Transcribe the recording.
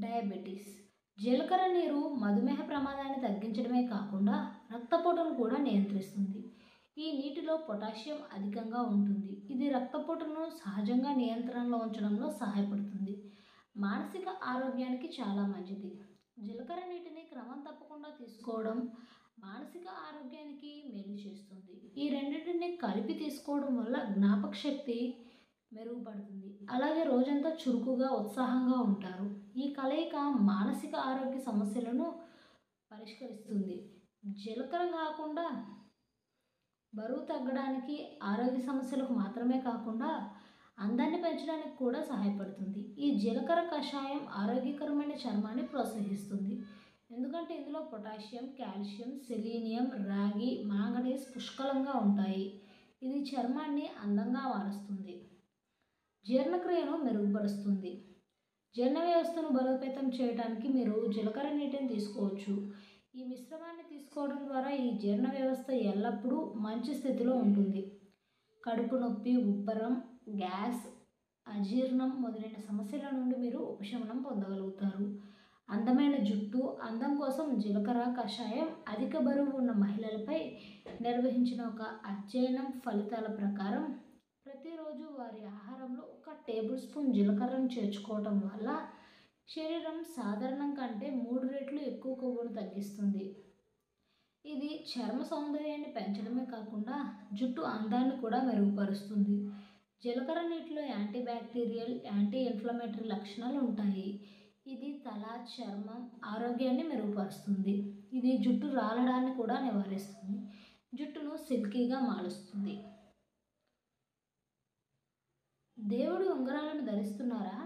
Diabetes. జీలకర్ర నీరు మధుమేహ ప్రమాదాన్ని తగ్గించడమే కాకుండా రక్తపోటును కూడా నియంత్రిస్తుంది. ఈ నీటిలో పొటాషియం అధికంగా ఉంటుంది. ఇది రక్తపోటును సహజంగా నియంత్రణలో ఉంచడంలో సహాయపడుతుంది. మానసిక ఆరోగ్యానికి చాలా మంచిది. జీలకర్ర నీటిని క్రమం తప్పకుండా తీసుకోవడం మానసిక ఆరోగ్యానికి మేలు చేస్తుంది. ఈ రెండింటిని కలిపి తీసుకోవడం వల్ల జ్ఞాపక శక్తి మెరుగుపడుతుంది. అలాగే రోజంతా చురుకుగా, ఉత్సాహంగా ఉంటారు. ఈ కలయిక మానసిక ఆరోగ్య సమస్యలను పరిష్కరిస్తుంది. జీలకర్ర కాకుండా బరువు తగ్గడానికి, ఆరోగ్య సమస్యలకు మాత్రమే కాకుండా అందాన్ని పెంచడానికి కూడా సహాయపడుతుంది. ఈ జీలకర్ర కషాయం ఆరోగ్యకరమైన చర్మాన్ని ప్రోత్సహిస్తుంది. ఎందుకంటే ఇందులో పొటాషియం, కాల్షియం, సెలీనియం, రాగి, మాంగనీస్ పుష్కలంగా ఉంటాయి. ఇది చర్మాన్ని అందంగా మారుస్తుంది. జీర్ణక్రియను మెరుగుపరుస్తుంది. జీర్ణ వ్యవస్థను బలోపేతం చేయడానికి మీరు జీలకర్ర నీటిని తీసుకోవచ్చు. ఈ మిశ్రమాన్ని తీసుకోవడం ద్వారా ఈ జీర్ణ వ్యవస్థ ఎల్లప్పుడూ మంచి స్థితిలో ఉంటుంది. కడుపు నొప్పి, ఉబ్బరం, గ్యాస్, అజీర్ణం మొదలైన సమస్యల నుండి మీరు ఉపశమనం పొందగలుగుతారు. అందమైన జుట్టు. అందం కోసం జీలకర్ర కషాయం అధిక బరువు ఉన్న మహిళలపై నిర్వహించిన ఒక అధ్యయనం ఫలితాల ప్రకారం ప్రతిరోజు వారి ఆహారంలో 1 టేబుల్ స్పూన్ జీలకర్రను చేర్చుకోవటం వల్ల శరీరం సాధారణం కంటే 3 రెట్లు ఎక్కువ కొవ్వును తగ్గిస్తుంది. ఇది చర్మ సౌందర్యాన్ని పెంచడమే కాకుండా జుట్టు అందాన్ని కూడా మెరుగుపరుస్తుంది. జీలకర్ర నీటిలో యాంటీ బ్యాక్టీరియల్, యాంటీ ఇన్ఫ్లమేటరీ లక్షణాలు ఉంటాయి. ఇది తల, చర్మం ఆరోగ్యాన్ని మెరుగుపరుస్తుంది. ఇది జుట్టు రాలడాన్ని కూడా నివారిస్తుంది. జుట్టును సిల్కీగా మారుస్తుంది. దేవుడి ఉంగరాలను ధరిస్తున్నారా?